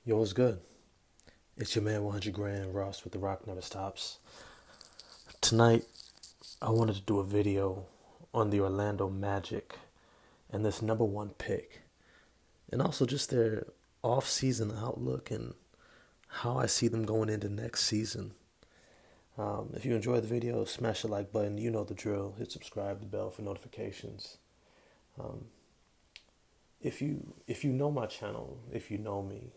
Yo, what's good? It's your man 100 Grand Ross with The Rock Never Stops. Tonight, I wanted to do a video on the Orlando Magic and this number one pick, and also just their off-season outlook and how I see them going into next season. If you enjoyed the video, smash the like button. You know the drill. Hit subscribe, the bell for notifications. Um, if you know my channel, if you know me,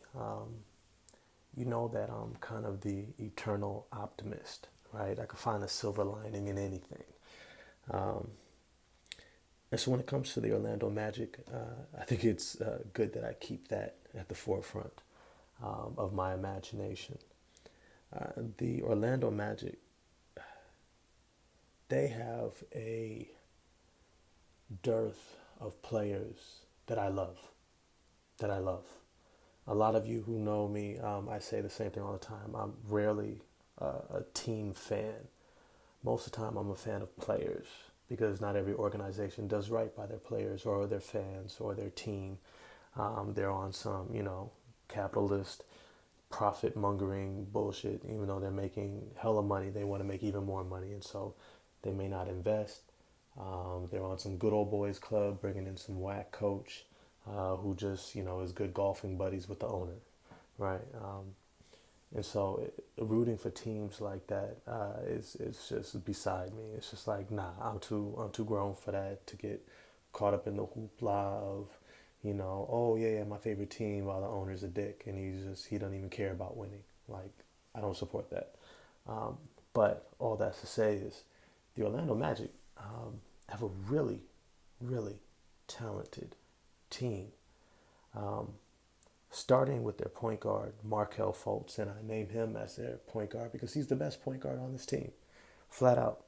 you know that I'm kind of the eternal optimist, right? I can find a silver lining in anything. Um, and so when it comes to the Orlando Magic, I think it's good that I keep that at the forefront of my imagination. The Orlando Magic, they have a dearth of players that I love, that I love. A lot of you who know me, I say the same thing all the time. I'm rarely a team fan. Most of the time, I'm a fan of players because not every organization does right by their players or their fans or their team. They're on some, capitalist profit mongering bullshit. Even though they're making hella money, they want to make even more money, and so they may not invest. They're on some good old boys club, bringing in some whack coach who just is good golfing buddies with the owner, right? And so rooting for teams like that is just beside me. It's just like, nah, I'm too grown for that to get caught up in the hoopla of, oh yeah, my favorite team while the owner's a dick and he doesn't even care about winning. Like, I don't support that. Um, but all that's to say is the Orlando Magic have a really, really talented team. Um, Starting with their point guard, Markel Fultz, and I name him as their point guard because he's the best point guard on this team, flat out.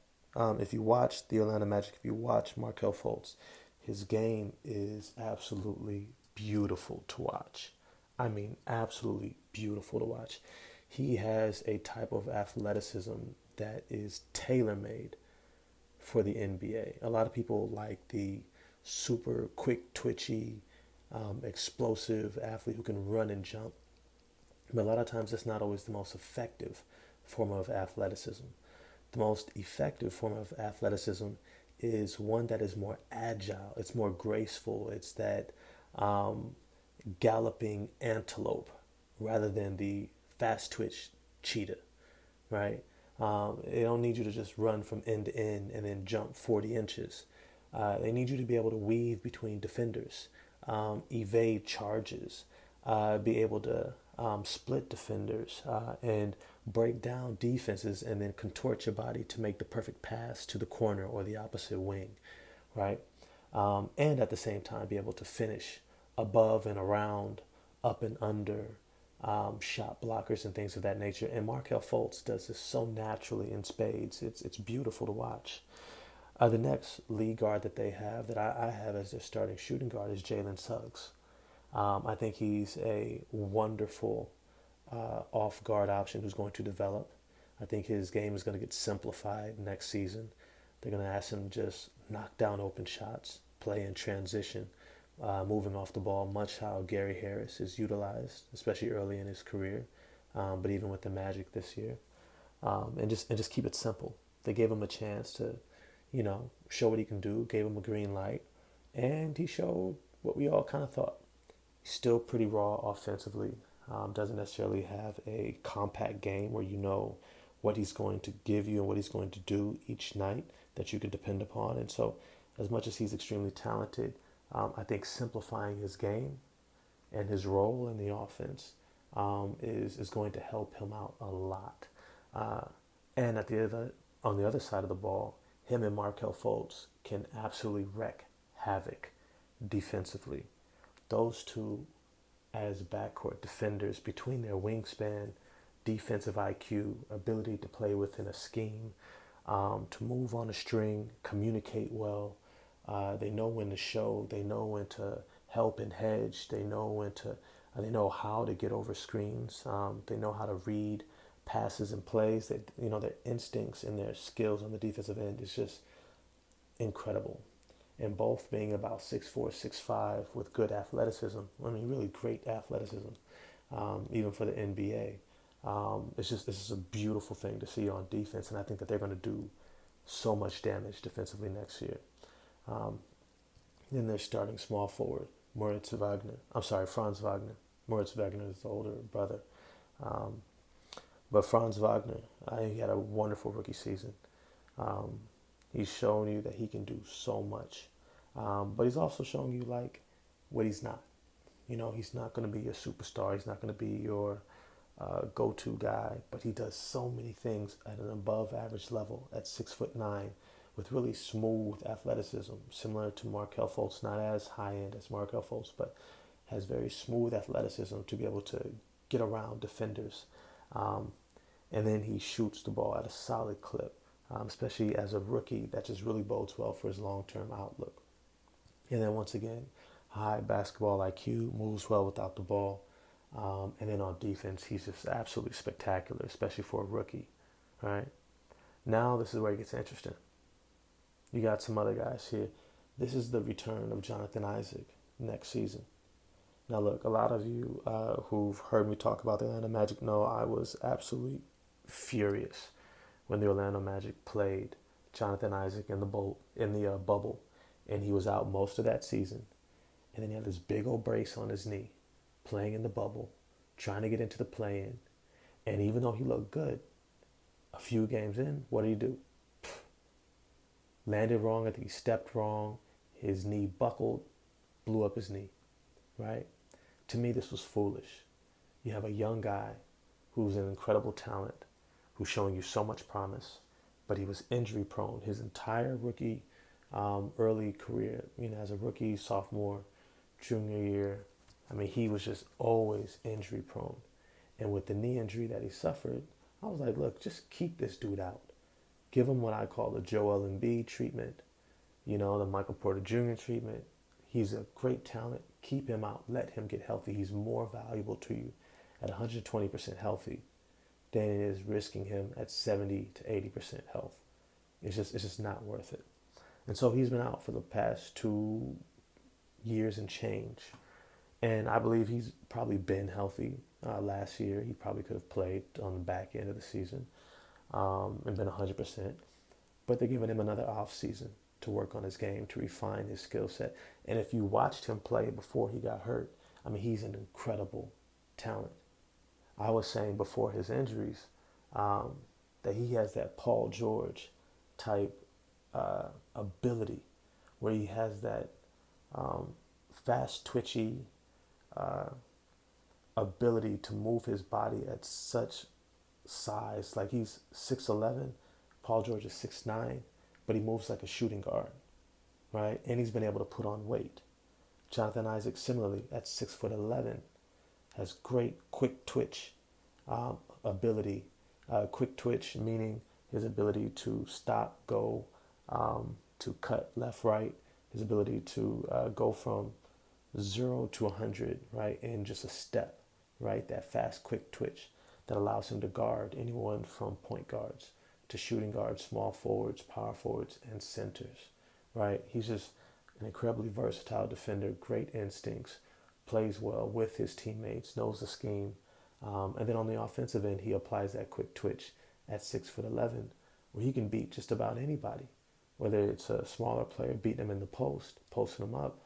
If you watch the Orlando Magic, if you watch Markel Fultz, his game is absolutely beautiful to watch. I mean, absolutely beautiful to watch. He has a type of athleticism that is tailor made for the NBA. A lot of people like the super quick, twitchy, explosive athlete who can run and jump. But a lot of times that's not always the most effective form of athleticism. The most effective form of athleticism is one that is more agile, it's more graceful, it's that um, galloping antelope rather than the fast twitch cheetah, right? They don't need you to just run from end to end and then jump 40 inches. They need you to be able to weave between defenders, evade charges, be able to split defenders and break down defenses and then contort your body to make the perfect pass to the corner or the opposite wing, right? And at the same time, be able to finish above and around, up and under, shot blockers and things of that nature. And Markel Fultz does this so naturally in spades. It's beautiful to watch. The next lead guard that they have, that I have as their starting shooting guard, is Jalen Suggs. I think he's a wonderful off guard option who's going to develop. I think his game is going to get simplified next season. They're going to ask him to just knock down open shots, play in transition, moving off the ball, much how Gary Harris is utilized, especially early in his career, but even with the Magic this year, and just keep it simple. They gave him a chance to, show what he can do. Gave him a green light, and he showed what we all kind of thought. He's still pretty raw offensively. Doesn't necessarily have a compact game where you know what he's going to give you and what he's going to do each night that you can depend upon. And so, as much as he's extremely talented, I think simplifying his game and his role in the offense is going to help him out a lot. Uh, and on the other side of the ball, him and Markel Fultz can absolutely wreak havoc defensively. Those two as backcourt defenders, between their wingspan, defensive IQ, ability to play within a scheme, to move on a string, communicate well. They know when to show. They know when to help and hedge. They know when to. They know how to get over screens. They know how to read passes and plays. That their instincts and their skills on the defensive end is just incredible. And both being about 6'4", 6'5", with good athleticism. I mean, really great athleticism. even for the NBA. This is a beautiful thing to see on defense, and I think that they're going to do so much damage defensively next year. Um, then they're starting small forward, Moritz Wagner. I'm sorry, Franz Wagner. Moritz Wagner is the older brother. Um, but Franz Wagner, he had a wonderful rookie season. Um, he's shown you that he can do so much. But he's also shown you like what he's not. You know, he's not going to be your superstar. He's not going to be your go-to guy, but he does so many things at an above average level at 6'9", with really smooth athleticism, similar to Markelle Fultz, not as high end as Markelle Fultz, but has very smooth athleticism to be able to get around defenders. Um, and then he shoots the ball at a solid clip, especially as a rookie. That just really bodes well for his long-term outlook. And then once again, high basketball IQ, moves well without the ball. And then on defense, he's just absolutely spectacular, especially for a rookie. Right? Now this is where it gets interesting. You got some other guys here. This is the return of Jonathan Isaac next season. Now look, a lot of you who've heard me talk about the Orlando Magic know I was absolutely furious when the Orlando Magic played Jonathan Isaac in the bubble, and he was out most of that season. And then he had this big old brace on his knee, playing in the bubble, trying to get into the play-in. And even though he looked good, a few games in, what did he do? Landed wrong. I think he stepped wrong. His knee buckled, blew up his knee, right? To me, this was foolish. You have a young guy who's an incredible talent, who's showing you so much promise, but he was injury prone his entire rookie early career. You know, as a rookie, sophomore, junior year, I mean, he was just always injury prone. And with the knee injury that he suffered, I was like, look, just keep this dude out. Give him what I call the Joel Embiid treatment, you know, the Michael Porter Jr. treatment. He's a great talent. Keep him out. Let him get healthy. He's more valuable to you at 120% healthy than it is risking him at 70 to 80% health. It's just not worth it. And so he's been out for the past 2 years and change. And I believe he's probably been healthy last year. He probably could have played on the back end of the season and been 100%. But they're giving him another off season to work on his game, to refine his skill set. And if you watched him play before he got hurt, I mean, he's an incredible talent. I was saying before his injuries that he has that Paul George type ability, where he has that fast, twitchy ability to move his body at such size. Like he's 6'11", Paul George is 6'9", but he moves like a shooting guard, right? And he's been able to put on weight. Jonathan Isaac, similarly, at 6'11", has great quick twitch ability. Quick twitch meaning his ability to stop, go, to cut left, right, his ability to go from 0 to 100, right, in just a step, right? That fast, quick twitch that allows him to guard anyone from point guards to shooting guards, small forwards, power forwards, and centers, right? He's just an incredibly versatile defender, great instincts, plays well with his teammates, knows the scheme. And then on the offensive end, he applies that quick twitch at 6'11", where he can beat just about anybody, whether it's a smaller player beating him in the post, posting him up,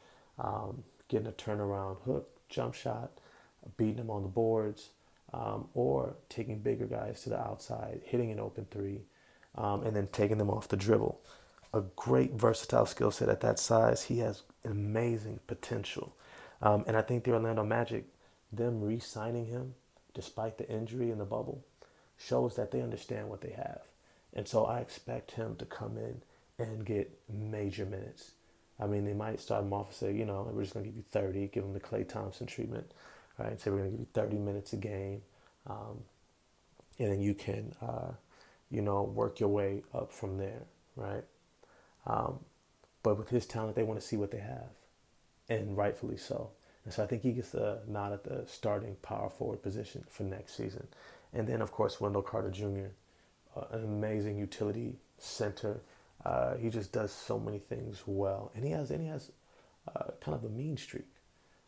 getting a turnaround hook, jump shot, beating him on the boards, or taking bigger guys to the outside, hitting an open three, and then taking them off the dribble. A great versatile skill set at that size. He has amazing potential. And I think the Orlando Magic, them re-signing him, despite the injury in the bubble, shows that they understand what they have. And so I expect him to come in and get major minutes. I mean, they might start him off and say, you know, we're just going to give you 30, give him the Klay Thompson treatment, right? Say we're going to give you 30 minutes a game. And then you can, work your way up from there, right? But with his talent, they want to see what they have, and rightfully so. And so I think he gets the nod at the starting power forward position for next season. And then, of course, Wendell Carter Jr., an amazing utility center. He just does so many things well. And he has kind of a mean streak,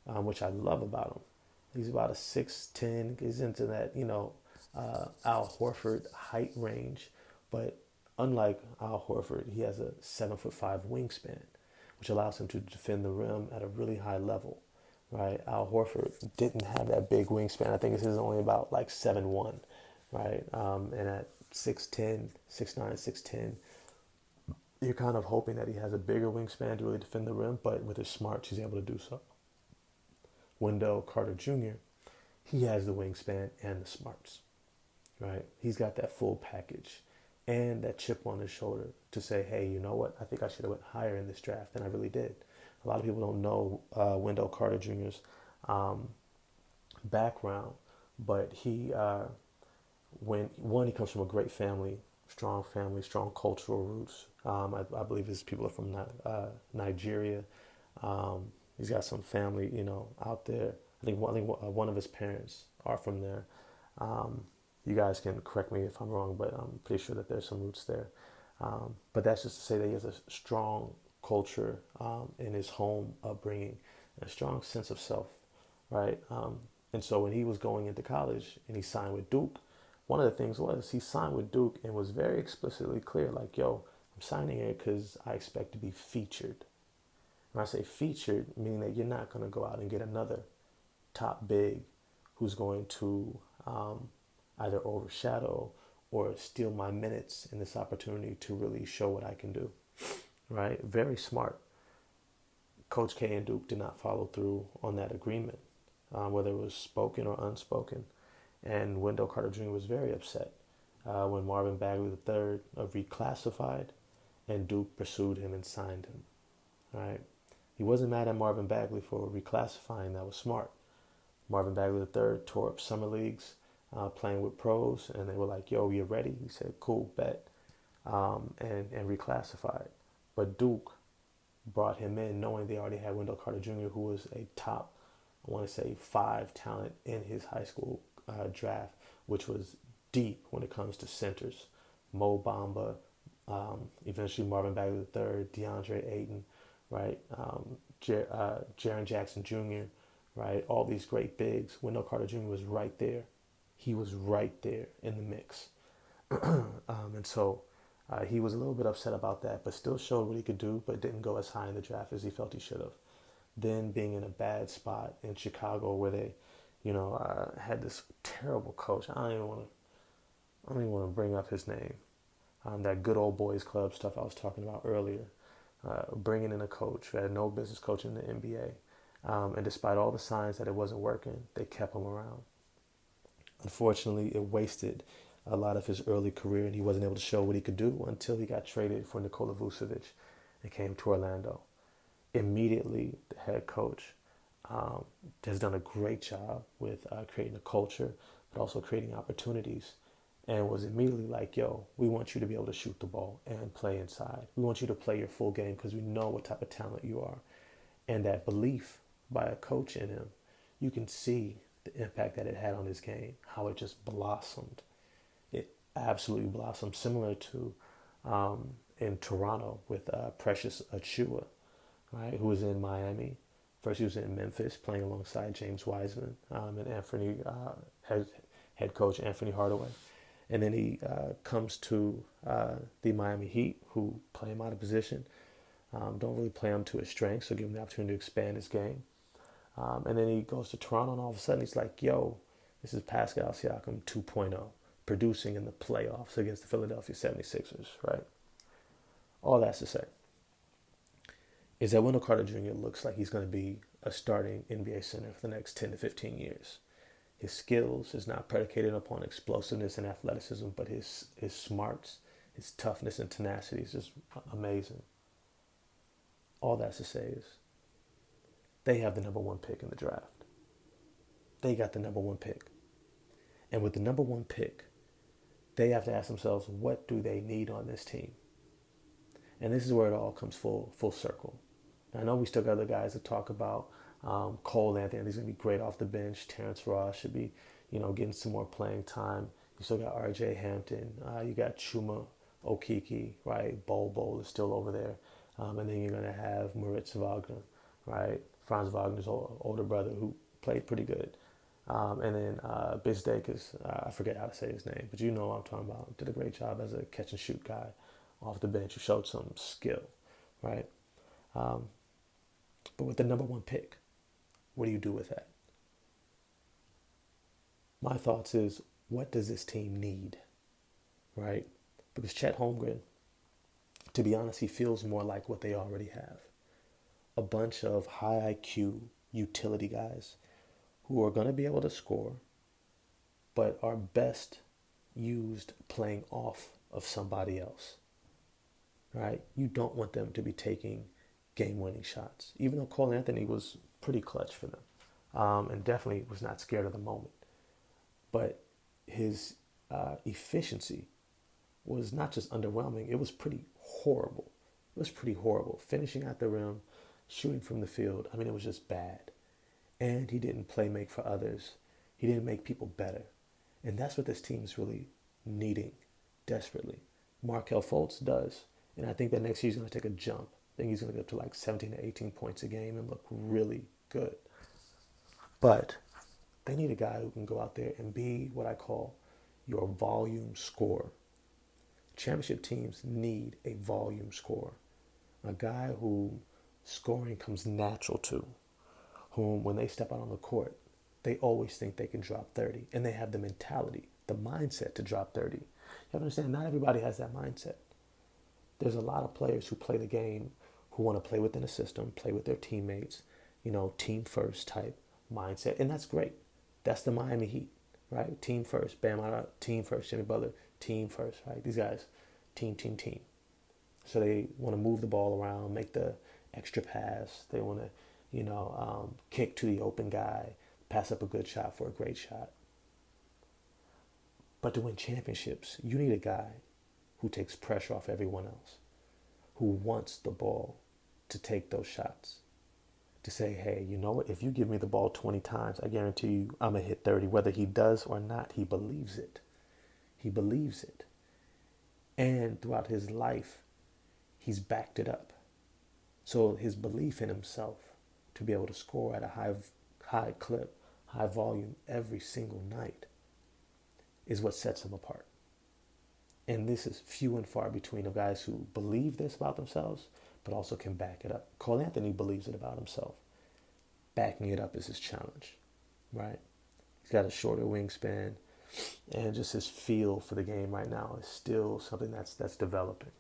which I love about him. He's about a 6'10". He's into that, Al Horford height range. But unlike Al Horford, he has a 7'5" wingspan, which allows him to defend the rim at a really high level. Right? Al Horford didn't have that big wingspan. I think his is only about like 7'1", right? And at 6'10", 6'9", 6'10", you're kind of hoping that he has a bigger wingspan to really defend the rim, but with his smarts, he's able to do so. Wendell Carter Jr., he has the wingspan and the smarts, right? He's got that full package and that chip on his shoulder to say, hey, you know what? I think I should have went higher in this draft than I really did. A lot of people don't know Wendell Carter Jr.'s background, but he comes from a great family, strong cultural roots. I believe his people are from Nigeria. He's got some family, out there. I think one of his parents are from there. You guys can correct me if I'm wrong, but I'm pretty sure that there's some roots there. But that's just to say that he has a strong culture in his home upbringing, and a strong sense of self, right? And so when he was going into college and he signed with Duke, one of the things was he signed with Duke and was very explicitly clear, like, yo, I'm signing here because I expect to be featured. When I say featured, meaning that you're not going to go out and get another top big who's going to either overshadow or steal my minutes in this opportunity to really show what I can do, right? Very smart. Coach K and Duke did not follow through on that agreement, whether it was spoken or unspoken. And Wendell Carter Jr. was very upset when Marvin Bagley III reclassified and Duke pursued him and signed him, right? He wasn't mad at Marvin Bagley for reclassifying. That was smart. Marvin Bagley III tore up summer leagues playing with pros, and they were like, yo, you ready? He said, cool, bet, and reclassified. But Duke brought him in knowing they already had Wendell Carter Jr., who was a top, I want to say, 5 talent in his high school draft, which was deep when it comes to centers. Mo Bamba, eventually Marvin Bagley III, DeAndre Ayton, right? Jaren Jackson Jr., right? All these great bigs. Wendell Carter Jr. was right there. He was right there in the mix. And so he was a little bit upset about that, but still showed what he could do, but didn't go as high in the draft as he felt he should have. Then being in a bad spot in Chicago where they, had this terrible coach. I don't even want to bring up his name. That good old boys club stuff I was talking about earlier. Bringing in a coach who had no business coaching in the NBA. And despite all the signs that it wasn't working, they kept him around. Unfortunately, it wasted a lot of his early career, and he wasn't able to show what he could do until he got traded for Nikola Vucevic and came to Orlando. Immediately, the head coach has done a great job with creating a culture, but also creating opportunities, and was immediately like, yo, we want you to be able to shoot the ball and play inside. We want you to play your full game because we know what type of talent you are. And that belief by a coach in him, you can see the impact that it had on his game, how it just blossomed. It absolutely blossomed, similar to in Toronto with Precious Achiuwa, right, who was in Miami. First, he was in Memphis playing alongside James Wiseman and head coach Anthony Hardaway. And then he comes to the Miami Heat, who play him out of position, don't really play him to his strengths, so give him the opportunity to expand his game. And then he goes to Toronto, and all of a sudden he's like, yo, this is Pascal Siakam 2.0, producing in the playoffs against the Philadelphia 76ers, right? All that's to say is that Wendell Carter Jr. looks like he's going to be a starting NBA center for the next 10 to 15 years. His skills is not predicated upon explosiveness and athleticism, but his smarts, his toughness and tenacity is just amazing. All that's to say is they have the number 1 pick in the draft. They got the number 1 pick. And with the number 1 pick, they have to ask themselves, what do they need on this team? And this is where it all comes full circle. Now, I know we still got other guys to talk about. Cole Anthony, he's going to be great off the bench. Terrence Ross should be, getting some more playing time. You still got R.J. Hampton. You got Chuma Okeke, right? Bol is still over there. And then you're going to have Moritz Wagner, right? Franz Wagner's older brother who played pretty good. And then Bizdek is, I forget how to say his name, but you know what I'm talking about. Did a great job as a catch and shoot guy off the bench who showed some skill, right? Um, but with the number one pick, what do you do with that? My thoughts is, what does this team need, right? Because Chet Holmgren, to be honest, he feels more like what they already have. A bunch of high IQ utility guys who are going to be able to score, but are best used playing off of somebody else, right? You don't want them to be taking game-winning shots, even though Cole Anthony was pretty clutch for them, and definitely was not scared of the moment. But his efficiency was not just underwhelming, it was pretty horrible. It was pretty horrible. Finishing at the rim, shooting from the field, I mean, it was just bad. And he didn't play make for others. He didn't make people better. And that's what this team is really needing desperately. Markelle Fultz does. And I think that next year he's going to take a jump. I think he's going to go up to like 17 to 18 points a game and look really good. But they need a guy who can go out there and be what I call your volume scorer. Championship teams need a volume scorer. A guy who scoring comes natural to, whom when they step out on the court, they always think they can drop 30. And they have the mentality, the mindset to drop 30. You have to understand, not everybody has that mindset. There's a lot of players who play the game who want to play within a system, play with their teammates, team first type mindset. And that's great. That's the Miami Heat, right? Team first, Bam Adebayo, team first, Jimmy Butler, team first, right? These guys, team, team, team. So they want to move the ball around, make the extra pass. They want to, kick to the open guy, pass up a good shot for a great shot. But to win championships, you need a guy who takes pressure off everyone else, who wants the ball to take those shots. To say, hey, you know what? If you give me the ball 20 times, I guarantee you I'm going to hit 30. Whether he does or not, he believes it. He believes it. And throughout his life, he's backed it up. So his belief in himself to be able to score at a high clip, high volume every single night is what sets him apart. And this is few and far between of guys who believe this about themselves, but also can back it up. Cole Anthony believes it about himself. Backing it up is his challenge, right? He's got a shorter wingspan, and just his feel for the game right now is still something that's developing.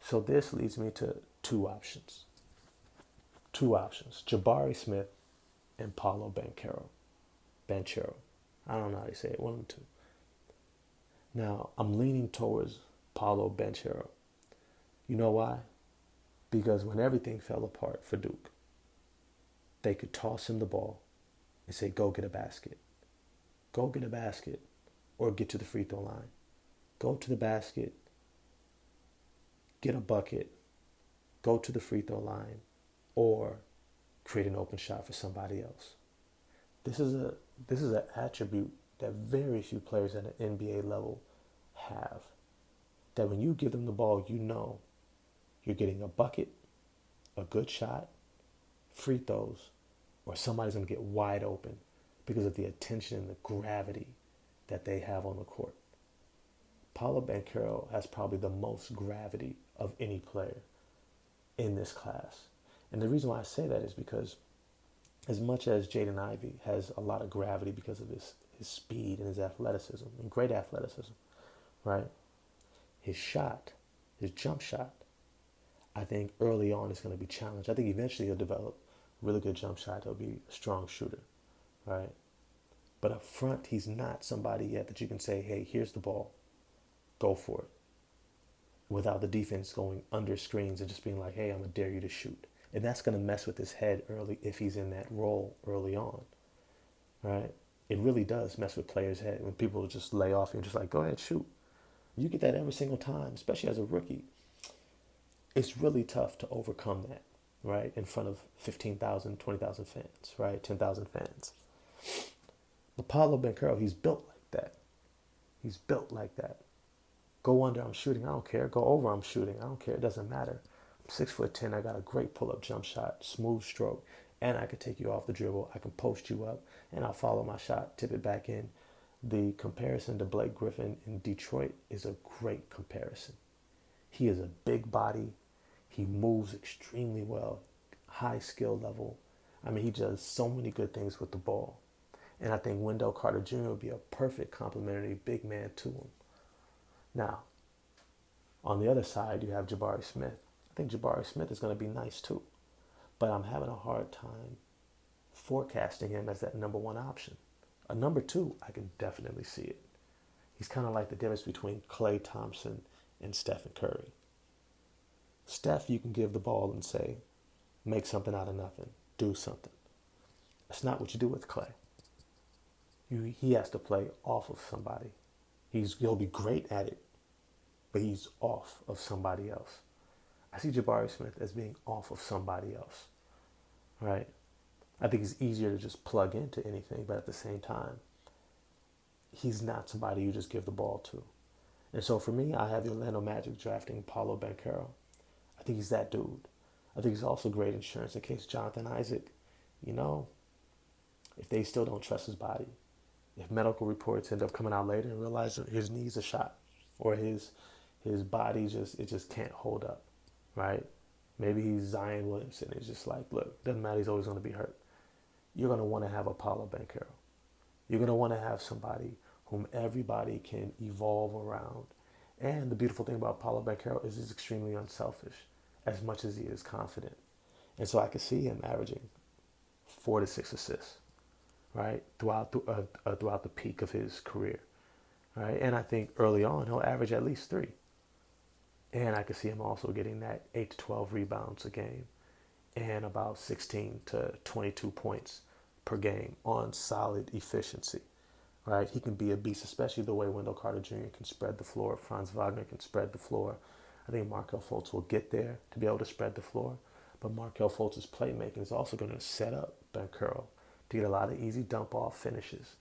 So this leads me to two options. Jabari Smith and Paolo Banchero. I don't know how you say it, one of the two. Now, I'm leaning towards Paolo Banchero. You know why? Because when everything fell apart for Duke, they could toss him the ball and say, go get a basket. Go get a basket or get to the free throw line. Go to the basket, get a bucket, go to the free throw line, or create an open shot for somebody else. This is an attribute that very few players at an NBA level have. That when you give them the ball, you know you're getting a bucket, a good shot, free throws, or somebody's going to get wide open because of the attention and the gravity that they have on the court. Paolo Banchero has probably the most gravity of any player in this class. And the reason why I say that is because as much as Jaden Ivey has a lot of gravity because of his speed and his athleticism, and great athleticism, right? His jump shot, I think early on is going to be challenged. I think eventually he'll develop a really good jump shot. He'll be a strong shooter, right? But up front, he's not somebody yet that you can say, hey, here's the ball, go for it. Without the defense going under screens and just being like, hey, I'm going to dare you to shoot. And that's going to mess with his head early if he's in that role early on, right? It really does mess with players' head when people just lay off and just like, go ahead, shoot. You get that every single time, especially as a rookie. It's really tough to overcome that, right? In front of 15,000, 20,000 fans, right? 10,000 fans. But Paolo Banchero, he's built like that. He's built like that. Go under, I'm shooting, I don't care. Go over, I'm shooting, I don't care. It doesn't matter. I'm 6'10", I got a great pull-up jump shot, smooth stroke. and I could take you off the dribble. I can post you up, and I'll follow my shot, tip it back in. The comparison to Blake Griffin in Detroit is a great comparison. He is a big body. He moves extremely well, high skill level. I mean, he does so many good things with the ball. And I think Wendell Carter Jr. would be a perfect complementary big man to him. Now, on the other side, you have Jabari Smith. I think Jabari Smith is going to be nice too. But I'm having a hard time forecasting him as that number one option. A number two, I can definitely see it. He's kind of like the difference between Klay Thompson and Stephen Curry. Steph, you can give the ball and say, make something out of nothing, do something. That's not what you do with Klay. He has to play off of somebody. He'll be great at it, but he's off of somebody else. I see Jabari Smith as being off of somebody else, right? I think he's easier to just plug into anything, but at the same time, he's not somebody you just give the ball to. And so for me, I have the Orlando Magic drafting Paolo Banchero. I think he's that dude. I think he's also great insurance in case Jonathan Isaac, if they still don't trust his body, if medical reports end up coming out later and realize that his knee's a shot or his body just can't hold up, right? Maybe he's Zion Williamson. It's just like, look, doesn't matter, he's always going to be hurt. You're going to want to have a Paolo Banchero. You're going to want to have somebody whom everybody can evolve around. And the beautiful thing about Paolo Banchero is he's extremely unselfish as much as he is confident. And so I could see him averaging 4 to 6 assists, right, throughout the peak of his career, right? And I think early on he'll average at least 3. And I could see him also getting that 8 to 12 rebounds a game and about 16 to 22 points per game on solid efficiency, right? He can be a beast, especially the way Wendell Carter Jr. can spread the floor. Franz Wagner can spread the floor. I think Markelle Fultz will get there to be able to spread the floor. But Markelle Fultz's playmaking is also going to set up Banchero to get a lot of easy dump-off finishes.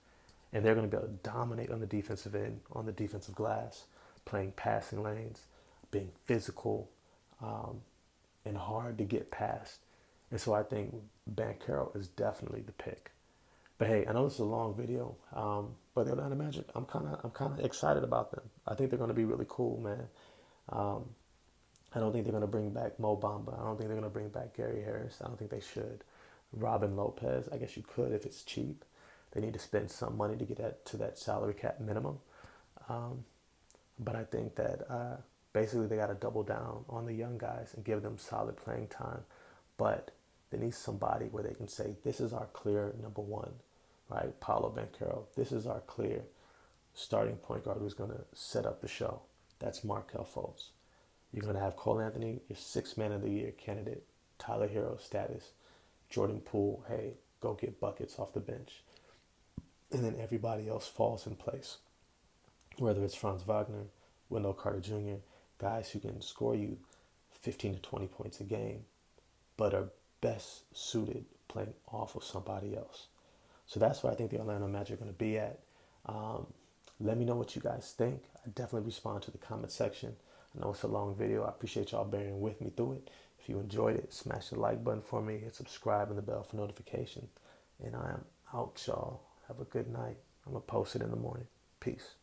And they're going to be able to dominate on the defensive end, on the defensive glass, playing passing lanes, being physical, and hard to get past. And so I think Banchero is definitely the pick. But hey, I know this is a long video, but the Atlanta Magic, I'm kind of excited about them. I think they're going to be really cool, man. I don't think they're going to bring back Mo Bamba. I don't think they're going to bring back Gary Harris. I don't think they should. Robin Lopez, I guess you could if it's cheap. They need to spend some money to get to that salary cap minimum. But I think that basically they got to double down on the young guys and give them solid playing time. But they need somebody where they can say, this is our clear number one, right? Paolo Banchero. This is our clear starting point guard who's going to set up the show. That's Markelle Fultz. You're going to have Cole Anthony, your 6th man of the year candidate, Tyler Hero status, Jordan Poole, hey, go get buckets off the bench. And then everybody else falls in place. Whether it's Franz Wagner, Wendell Carter Jr., guys who can score you 15 to 20 points a game, but are best suited playing off of somebody else. So that's where I think the Orlando Magic are going to be at. Let me know what you guys think. I definitely respond to the comment section. I know it's a long video. I appreciate y'all bearing with me through it. If you enjoyed it, smash the like button for me, hit subscribe and the bell for notification. And I am out, y'all. Have a good night. I'm going to post it in the morning. Peace.